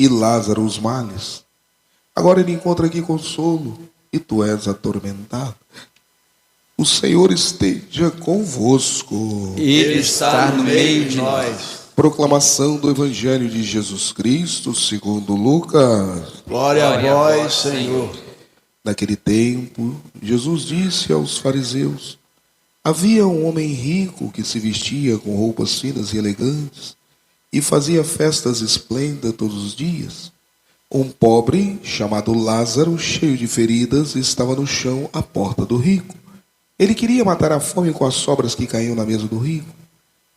e Lázaro os males. Agora ele encontra aqui consolo e tu és atormentado. O Senhor esteja convosco. Ele está no meio de nós. Proclamação do Evangelho de Jesus Cristo segundo Lucas. Glória a vós, Senhor. Naquele tempo, Jesus disse aos fariseus: havia um homem rico que se vestia com roupas finas e elegantes e fazia festas esplêndidas todos os dias. Um pobre, chamado Lázaro, cheio de feridas, estava no chão à porta do rico. Ele queria matar a fome com as sobras que caíam na mesa do rico.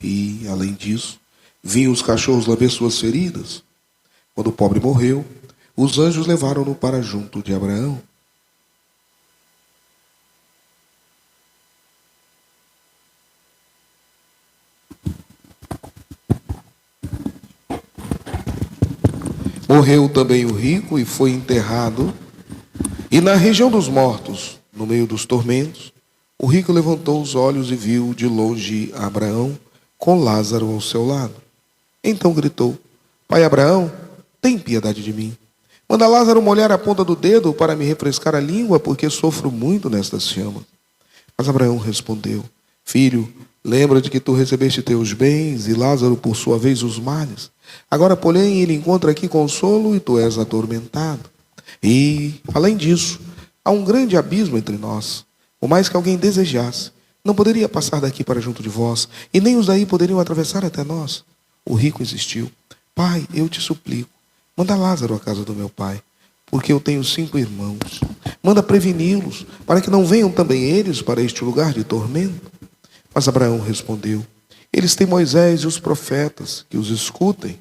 E, além disso, vinham os cachorros lamber suas feridas. Quando o pobre morreu, os anjos levaram-no para junto de Abraão. Morreu também o rico e foi enterrado. E na região dos mortos, no meio dos tormentos, o rico levantou os olhos e viu de longe Abraão com Lázaro ao seu lado. Então gritou: Pai Abraão, tem piedade de mim. Manda Lázaro molhar a ponta do dedo para me refrescar a língua, porque sofro muito nestas chamas. Mas Abraão respondeu: Filho, lembra-te que tu recebeste teus bens e Lázaro por sua vez os males. Agora, porém, ele encontra aqui consolo e tu és atormentado. E, além disso, há um grande abismo entre nós. Por mais que alguém desejasse, não poderia passar daqui para junto de vós, e nem os daí poderiam atravessar até nós. O rico insistiu: Pai, eu te suplico, manda Lázaro à casa do meu pai, porque eu tenho 5 irmãos. Manda preveni-los, para que não venham também eles para este lugar de tormento. Mas Abraão respondeu: Eles têm Moisés e os profetas, que os escutem.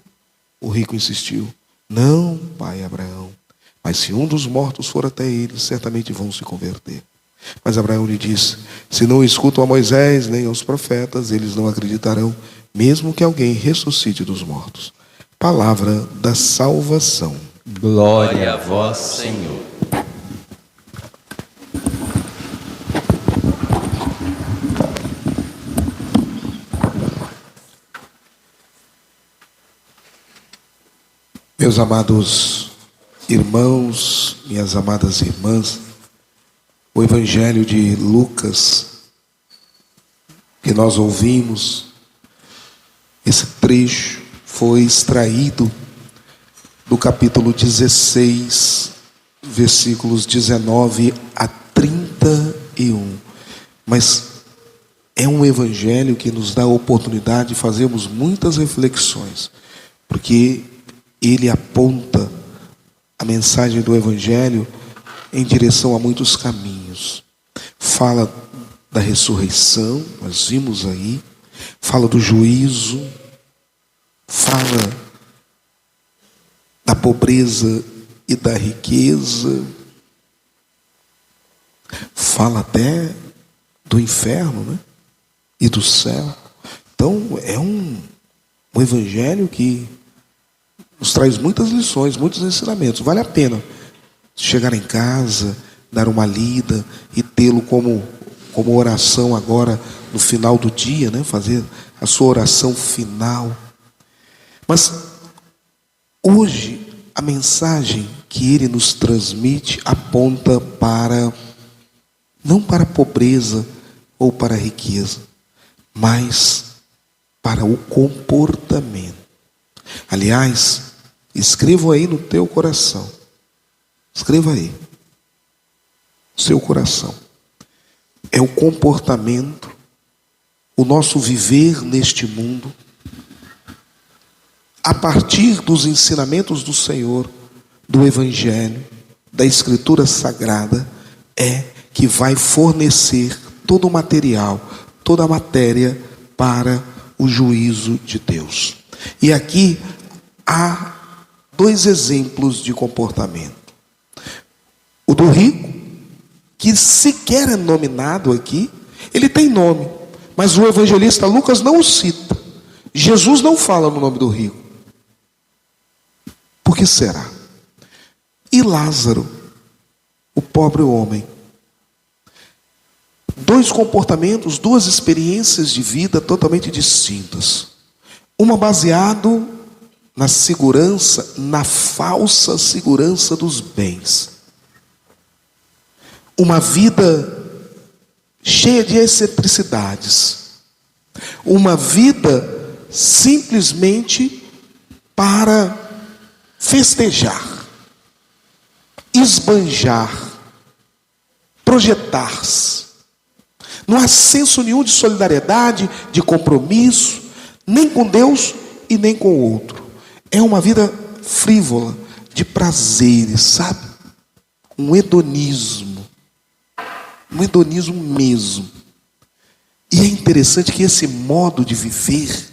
O rico insistiu: Não, pai Abraão, mas se um dos mortos for até eles, certamente vão se converter. Mas Abraão lhe disse: Se não escutam a Moisés nem aos profetas, eles não acreditarão, mesmo que alguém ressuscite dos mortos. Palavra da salvação. Glória a vós, Senhor. Meus amados irmãos, minhas amadas irmãs, o Evangelho de Lucas, que nós ouvimos, esse trecho foi extraído do capítulo 16, versículos 19 a 31. Mas é um Evangelho que nos dá a oportunidade de fazermos muitas reflexões, porque ele aponta a mensagem do Evangelho em direção a muitos caminhos. Fala da ressurreição, nós vimos aí. Fala do juízo. Fala da pobreza e da riqueza. Fala até do inferno, né? E do céu. Então é um Evangelho que nos traz muitas lições, muitos ensinamentos. Vale a pena chegar em casa, dar uma lida e tê-lo como oração agora no final do dia, né? Fazer a sua oração final. Mas hoje a mensagem que ele nos transmite aponta não para a pobreza ou para a riqueza, mas para o comportamento. Aliás, escreva aí no teu coração. Escreva aí. Seu coração. É o comportamento, o nosso viver neste mundo, a partir dos ensinamentos do Senhor, do Evangelho, da Escritura Sagrada, é que vai fornecer todo o material, toda a matéria para o juízo de Deus. E aqui há 2 exemplos de comportamento. O do rico, que sequer é nominado aqui, ele tem nome, mas o evangelista Lucas não o cita. Jesus não fala no nome do rico. Por que será? E Lázaro, o pobre homem. 2 comportamentos, 2 experiências de vida totalmente distintas. Uma baseado na segurança, na falsa segurança dos bens. Uma vida cheia de excentricidades. Uma vida simplesmente para festejar, esbanjar, projetar-se. Não há senso nenhum de solidariedade, de compromisso, nem com Deus e nem com o outro. É uma vida frívola, de prazeres, sabe? Um hedonismo mesmo. E é interessante que esse modo de viver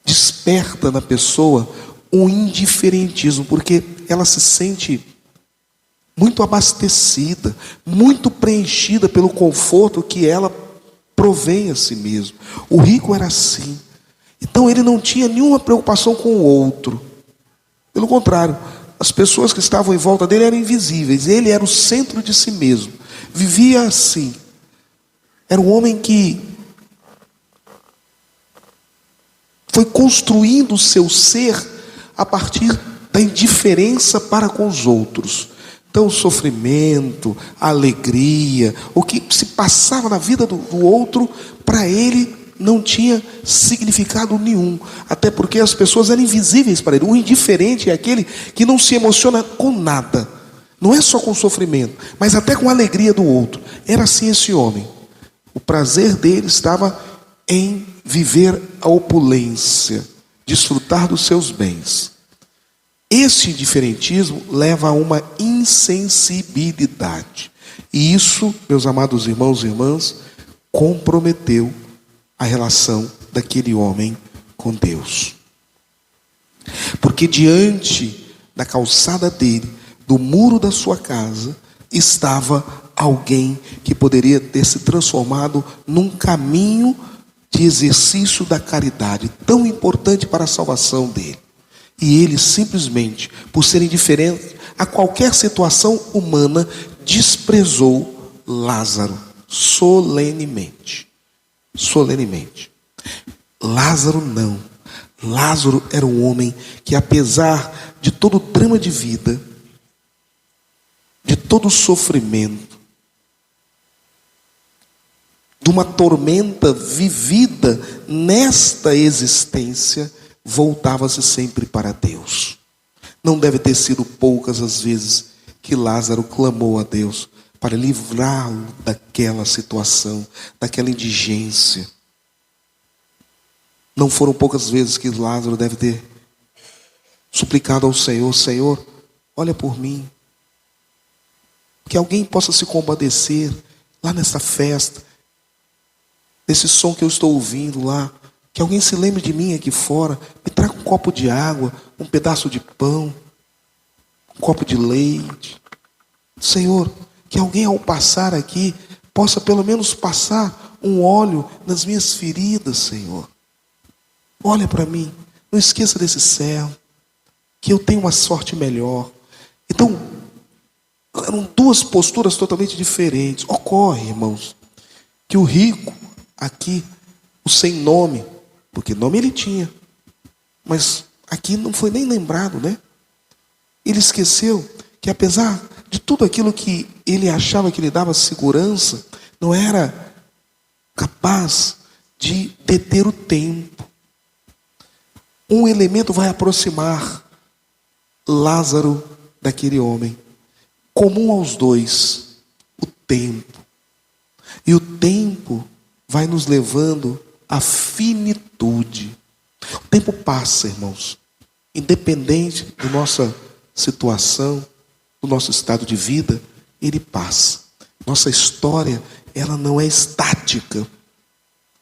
desperta na pessoa um indiferentismo, porque ela se sente muito abastecida, muito preenchida pelo conforto que ela provém a si mesmo. O rico era assim. Então ele não tinha nenhuma preocupação com o outro. Pelo contrário, as pessoas que estavam em volta dele eram invisíveis. Ele era o centro de si mesmo. Vivia assim. Era um homem que foi construindo o seu ser a partir da indiferença para com os outros. Então o sofrimento, a alegria, o que se passava na vida do outro, para ele não tinha significado nenhum. Até porque as pessoas eram invisíveis para ele. O indiferente é aquele que não se emociona com nada. Não é só com o sofrimento, mas até com a alegria do outro. Era assim esse homem. O prazer dele estava em viver a opulência, desfrutar dos seus bens. Esse indiferentismo leva a uma insensibilidade. E isso, meus amados irmãos e irmãs, comprometeu a relação daquele homem com Deus. Porque diante da calçada dele, do muro da sua casa, estava alguém que poderia ter se transformado num caminho de exercício da caridade, tão importante para a salvação dele. E ele simplesmente, por ser indiferente a qualquer situação humana, desprezou Lázaro solenemente. Solenemente. Lázaro não. Lázaro era um homem que, apesar de todo o drama de vida, de todo o sofrimento, de uma tormenta vivida nesta existência, voltava-se sempre para Deus. Não deve ter sido poucas as vezes que Lázaro clamou a Deus para livrá-lo daquela situação, daquela indigência. Não foram poucas vezes que Lázaro deve ter suplicado ao Senhor: Senhor, olha por mim. Que alguém possa se compadecer lá nessa festa, nesse som que eu estou ouvindo lá. Que alguém se lembre de mim aqui fora, me traga um copo de água, um pedaço de pão, um copo de leite. Senhor, que alguém ao passar aqui possa pelo menos passar um óleo nas minhas feridas, Senhor. Olha para mim, não esqueça desse servo, que eu tenho uma sorte melhor. Então, eram duas posturas totalmente diferentes. Ocorre, irmãos, que o rico aqui, o sem nome, porque nome ele tinha, mas aqui não foi nem lembrado, né? Ele esqueceu que, apesar de tudo aquilo que ele achava que lhe dava segurança, não era capaz de deter o tempo. Um elemento vai aproximar Lázaro daquele homem, comum aos dois: o tempo. E o tempo vai nos levando à finitude. O tempo passa, irmãos, independente da nossa situação, do nosso estado de vida, ele passa. Nossa história, ela não é estática.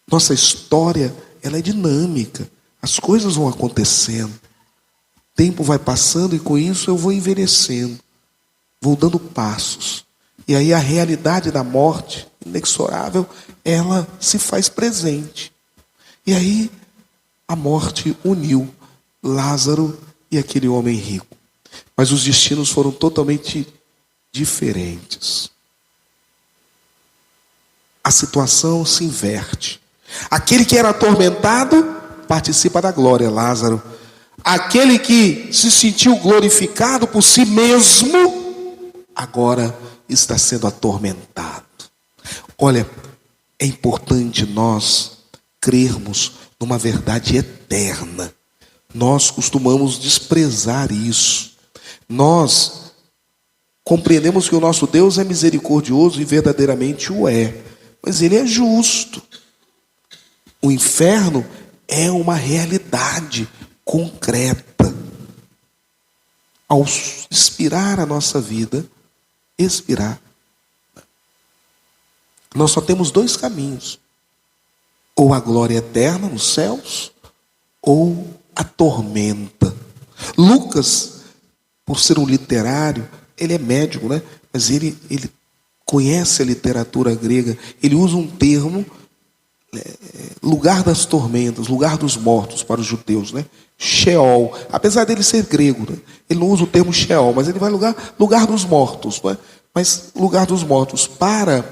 Nossa história, ela é dinâmica. As coisas vão acontecendo. O tempo vai passando e com isso eu vou envelhecendo. Vou dando passos. E aí a realidade da morte, inexorável, ela se faz presente. E aí a morte uniu Lázaro e aquele homem rico. Mas os destinos foram totalmente diferentes. A situação se inverte. Aquele que era atormentado participa da glória. Lázaro, Aquele que se sentiu glorificado por si mesmo, agora está sendo atormentado. Olha, é importante nós crermos numa verdade eterna. Nós costumamos desprezar isso. Nós compreendemos que o nosso Deus é misericordioso e verdadeiramente o é, mas Ele é justo. O inferno é uma realidade concreta. Ao expirar a nossa vida, nós só temos dois caminhos: ou a glória eterna nos céus, ou a tormenta. Lucas, por ser um literário, ele é médico, né? Mas ele conhece a literatura grega. Ele usa um termo, lugar das tormentas, lugar dos mortos para os judeus, né? Sheol, apesar dele ser grego, né? Ele não usa o termo Sheol, mas ele vai lugar dos mortos, né? Mas lugar dos mortos para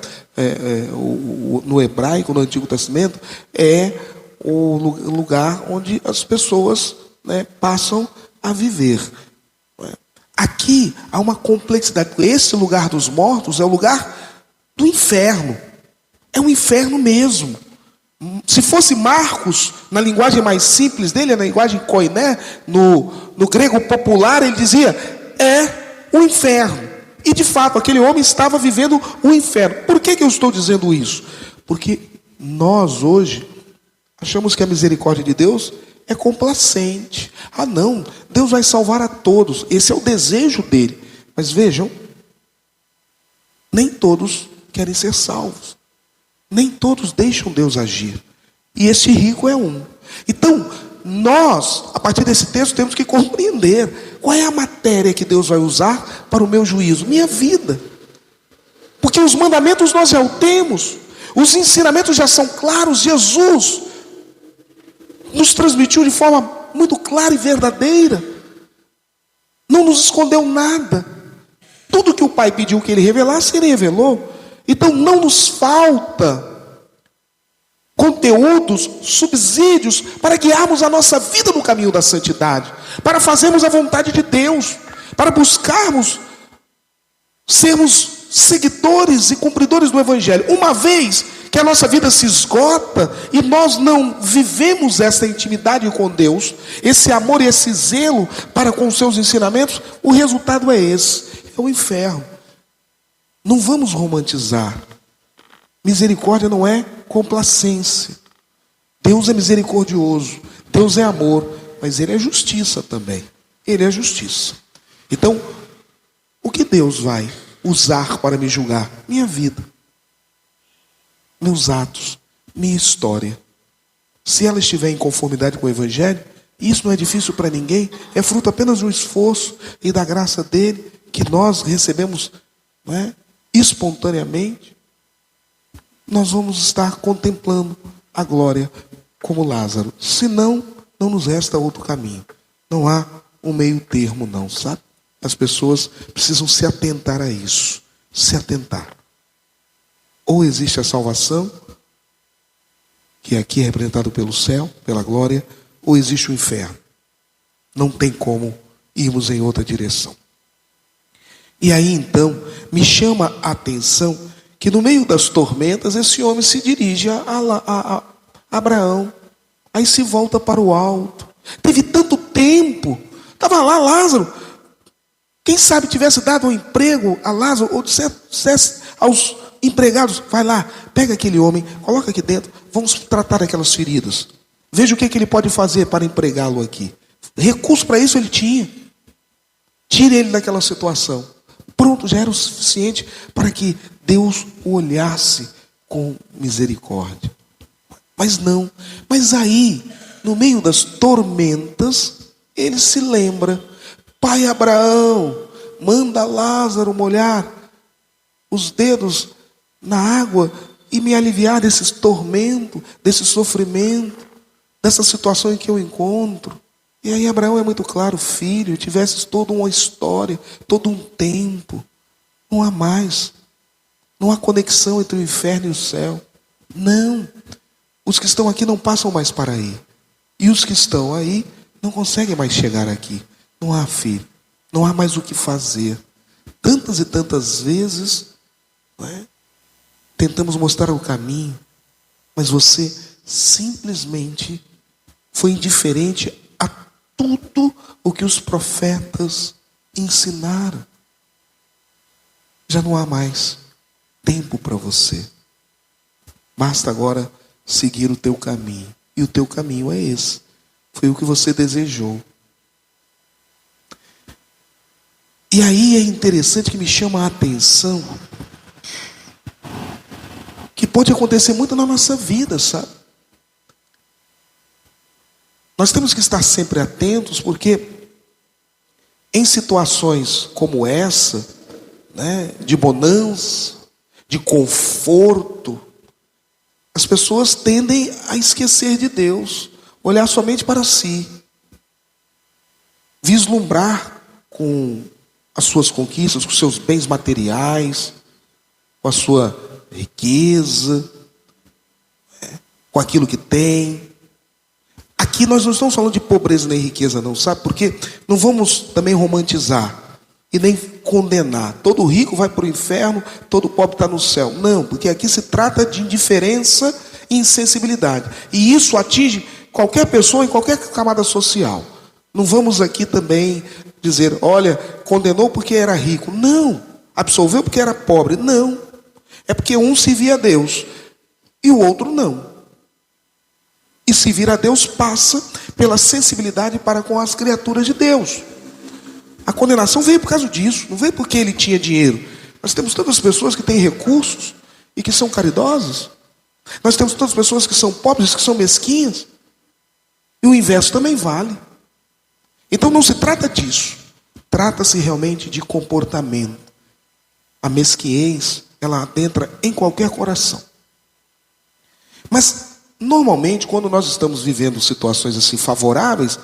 no hebraico, no Antigo Testamento, é o lugar onde as pessoas, né, passam a viver. Aqui há uma complexidade. Esse lugar dos mortos é o lugar do inferno. É um inferno mesmo. Se fosse Marcos, na linguagem mais simples dele, na linguagem koiné, no grego popular, ele dizia, é o inferno. E de fato, aquele homem estava vivendo o inferno. Por que eu estou dizendo isso? Porque nós hoje achamos que a misericórdia de Deus é complacente. Ah não, Deus vai salvar a todos. Esse é o desejo dele. Mas vejam, nem todos querem ser salvos. Nem todos deixam Deus agir. E esse rico é um. Então, nós, a partir desse texto, temos que compreender qual é a matéria que Deus vai usar para o meu juízo. Minha vida. Porque os mandamentos nós já o temos. Os ensinamentos já são claros. Jesus nos transmitiu de forma muito clara e verdadeira. Não nos escondeu nada. Tudo que o Pai pediu que Ele revelasse, Ele revelou. Então não nos falta conteúdos, subsídios para guiarmos a nossa vida no caminho da santidade, para fazermos a vontade de Deus, para buscarmos sermos seguidores e cumpridores do Evangelho. Uma vez que a nossa vida se esgota e nós não vivemos essa intimidade com Deus, esse amor e esse zelo para com os seus ensinamentos, o resultado é esse, é o inferno. Não vamos romantizar. Misericórdia não é complacência. Deus é misericordioso, Deus é amor, mas Ele é justiça também. Ele é justiça. Então, o que Deus vai usar para me julgar? Minha vida, meus atos, minha história. Se ela estiver em conformidade com o Evangelho, isso não é difícil para ninguém, é fruto apenas do esforço e da graça dele, que nós recebemos, não é, espontaneamente. Nós vamos estar contemplando a glória como Lázaro. Senão, não nos resta outro caminho. Não há um meio termo não, sabe? As pessoas precisam se atentar a isso. Se atentar. Ou existe a salvação, que aqui é representado pelo céu, pela glória, ou existe o inferno. Não tem como irmos em outra direção. E aí então, me chama a atenção que no meio das tormentas, esse homem se dirige a Abraão. Aí se volta para o alto. Teve tanto tempo. Estava lá Lázaro. Quem sabe tivesse dado um emprego a Lázaro, ou dissesse aos empregados, vai lá, pega aquele homem, coloca aqui dentro, vamos tratar aquelas feridas. Veja o que ele pode fazer para empregá-lo aqui. Recurso para isso ele tinha. Tire ele daquela situação. Pronto, já era o suficiente para que Deus o olhasse com misericórdia. Mas não. Mas aí, no meio das tormentas, ele se lembra. Pai Abraão, manda Lázaro molhar os dedos na água e me aliviar desses tormentos, desse sofrimento, dessa situação em que eu encontro. E aí Abraão é muito claro, filho, tivesses toda uma história, todo um tempo. Não há mais. Não há conexão entre o inferno e o céu. Não. Os que estão aqui não passam mais para aí. E os que estão aí não conseguem mais chegar aqui. Não há, filho, não há mais o que fazer. Tantas e tantas vezes, não é? Tentamos mostrar o caminho, mas você simplesmente foi indiferente a tudo o que os profetas ensinaram. Já não há mais tempo para você. Basta agora seguir o teu caminho. E o teu caminho é esse. Foi o que você desejou. E aí é interessante que me chama a atenção que pode acontecer muito na nossa vida, sabe? Nós temos que estar sempre atentos, porque em situações como essa, né, de bonança, de conforto, as pessoas tendem a esquecer de Deus, olhar somente para si, vislumbrar com as suas conquistas, com os seus bens materiais, com a sua riqueza, com aquilo que tem. Aqui nós não estamos falando de pobreza nem riqueza não, sabe? Porque não vamos também romantizar e nem condenar. Todo rico vai para o inferno, todo pobre está no céu. Não, porque aqui se trata de indiferença e insensibilidade. E isso atinge qualquer pessoa em qualquer camada social. Não vamos aqui também dizer, olha, condenou porque era rico. Não. Absolveu porque era pobre. Não. É porque um se via a Deus e o outro não. E se vir a Deus passa pela sensibilidade para com as criaturas de Deus. A condenação veio por causa disso, não veio porque ele tinha dinheiro. Nós temos tantas pessoas que têm recursos e que são caridosas. Nós temos tantas pessoas que são pobres, que são mesquinhas. E o inverso também vale. Então não se trata disso. Trata-se realmente de comportamento. A mesquinhez, ela adentra em qualquer coração. Mas normalmente, quando nós estamos vivendo situações assim favoráveis,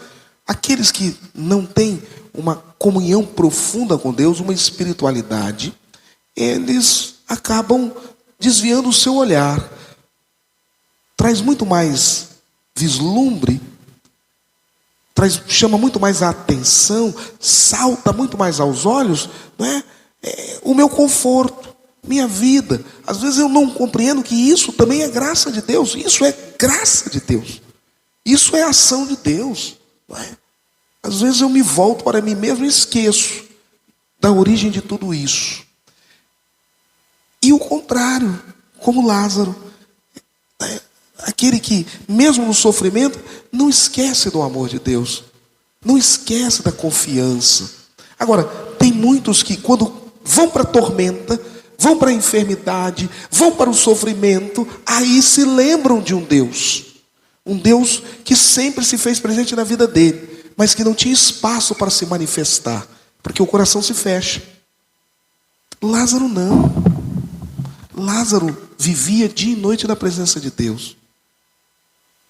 aqueles que não têm uma comunhão profunda com Deus, uma espiritualidade, eles acabam desviando o seu olhar. Traz muito mais vislumbre, chama muito mais a atenção, salta muito mais aos olhos, não é? O meu conforto, minha vida. Às vezes eu não compreendo que isso também é graça de Deus. Isso é graça de Deus. Isso é ação de Deus. Não é? Às vezes eu me volto para mim mesmo e esqueço da origem de tudo isso. E o contrário, como Lázaro, aquele que, mesmo no sofrimento, não esquece do amor de Deus, não esquece da confiança. Agora, tem muitos que, quando vão para a tormenta, vão para a enfermidade, vão para o sofrimento, aí se lembram de um Deus que sempre se fez presente na vida dele, mas que não tinha espaço para se manifestar, porque o coração se fecha. Lázaro não. Lázaro vivia dia e noite na presença de Deus.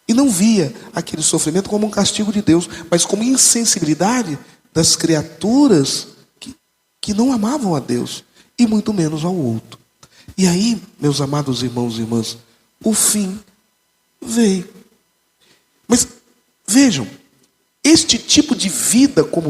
E não via aquele sofrimento como um castigo de Deus, mas como insensibilidade das criaturas que não amavam a Deus, e muito menos ao outro. E aí, meus amados irmãos e irmãs, o fim veio. Mas vejam, este tipo de vida como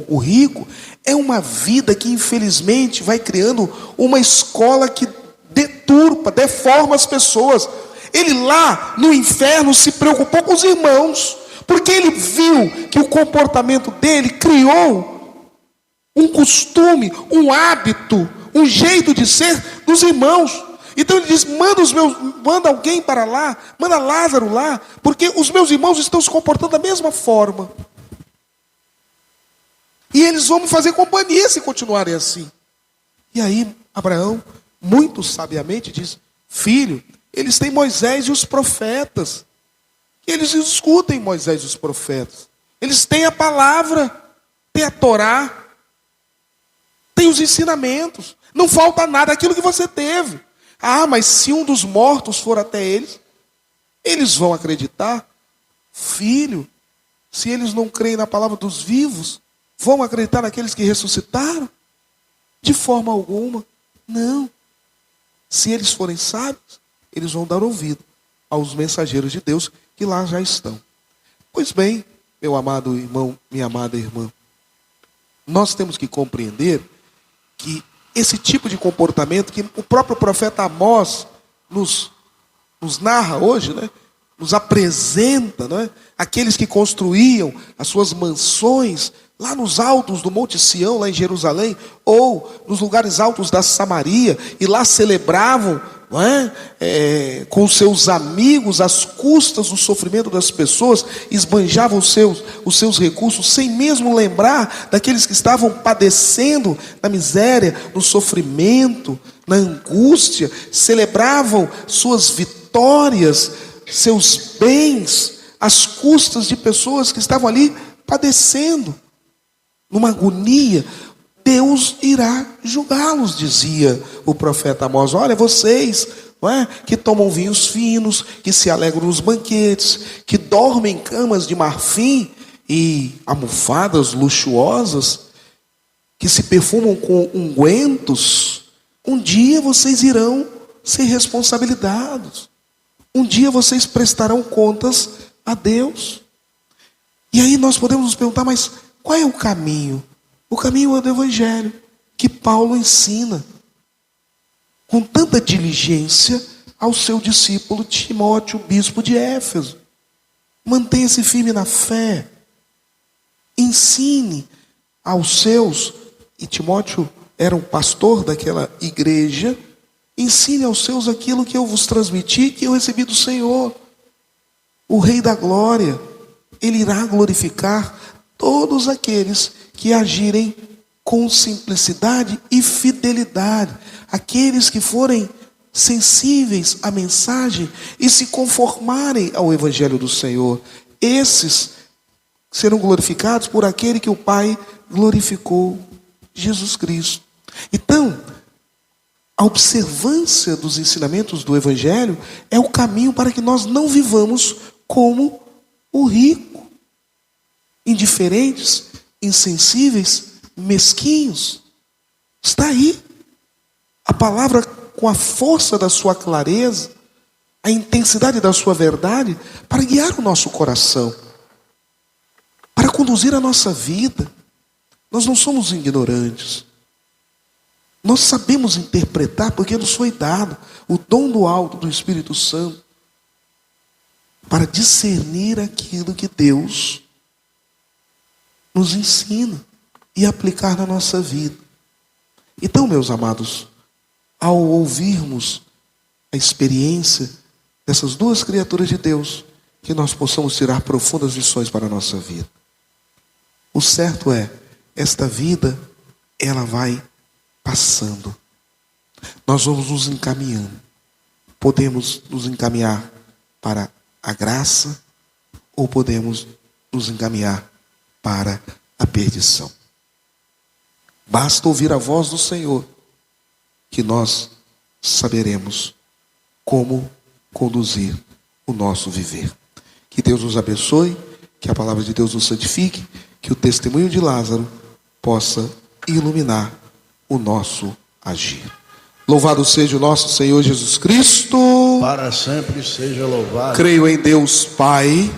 o rico, é uma vida que infelizmente vai criando uma escola que deturpa, deforma as pessoas. Ele lá no inferno se preocupou com os irmãos, porque ele viu que o comportamento dele criou um costume, um hábito, um jeito de ser dos irmãos. Então ele diz, manda alguém para lá, manda Lázaro lá, porque os meus irmãos estão se comportando da mesma forma. E eles vão me fazer companhia se continuarem assim. E aí Abraão, muito sabiamente, diz, filho, eles têm Moisés e os profetas. Eles escutem Moisés e os profetas. Eles têm a palavra, têm a Torá, têm os ensinamentos. Não falta nada, aquilo que você teve. Ah, mas se um dos mortos for até eles, eles vão acreditar? Filho, se eles não creem na palavra dos vivos, vão acreditar naqueles que ressuscitaram? De forma alguma, não. Se eles forem sábios, eles vão dar ouvido aos mensageiros de Deus que lá já estão. Pois bem, meu amado irmão, minha amada irmã, nós temos que compreender que esse tipo de comportamento que o próprio profeta Amós nos narra hoje, né? Nos apresenta, né? Aqueles que construíam as suas mansões lá nos altos do Monte Sião, lá em Jerusalém, ou nos lugares altos da Samaria, e lá celebravam, não é? Com seus amigos, às custas do sofrimento das pessoas, esbanjavam os seus recursos, sem mesmo lembrar daqueles que estavam padecendo na miséria, no sofrimento, na angústia, celebravam suas vitórias, seus bens, às custas de pessoas que estavam ali padecendo, numa agonia. Deus irá julgá-los, dizia o profeta Amós. Olha, vocês, não é, que tomam vinhos finos, que se alegram nos banquetes, que dormem em camas de marfim e almofadas luxuosas, que se perfumam com ungüentos, um dia vocês irão ser responsabilizados. Um dia vocês prestarão contas a Deus. E aí nós podemos nos perguntar, mas qual é o caminho? O caminho é do Evangelho, que Paulo ensina com tanta diligência ao seu discípulo Timóteo, bispo de Éfeso. Mantenha-se firme na fé. Ensine aos seus, e Timóteo era um pastor daquela igreja, ensine aos seus aquilo que eu vos transmiti, que eu recebi do Senhor. O Rei da Glória, Ele irá glorificar todos aqueles que agirem com simplicidade e fidelidade. Aqueles que forem sensíveis à mensagem e se conformarem ao Evangelho do Senhor. Esses serão glorificados por aquele que o Pai glorificou, Jesus Cristo. Então, a observância dos ensinamentos do Evangelho é o caminho para que nós não vivamos como o rico, indiferentes, insensíveis, mesquinhos. Está aí a palavra com a força da sua clareza, a intensidade da sua verdade, para guiar o nosso coração, para conduzir a nossa vida. Nós não somos ignorantes. Nós sabemos interpretar, porque nos foi dado o dom do alto do Espírito Santo para discernir aquilo que Deus nos ensina e aplicar na nossa vida. Então, meus amados, ao ouvirmos a experiência dessas duas criaturas de Deus, que nós possamos tirar profundas lições para a nossa vida. O certo é, esta vida, ela vai passando. Nós vamos nos encaminhando. Podemos nos encaminhar para a graça ou podemos nos encaminhar para a perdição. Basta ouvir a voz do Senhor que nós saberemos como conduzir o nosso viver. Que Deus nos abençoe, que a palavra de Deus nos santifique, que o testemunho de Lázaro possa iluminar o nosso agir. Louvado seja o nosso Senhor Jesus Cristo. Para sempre seja louvado. Creio em Deus Pai,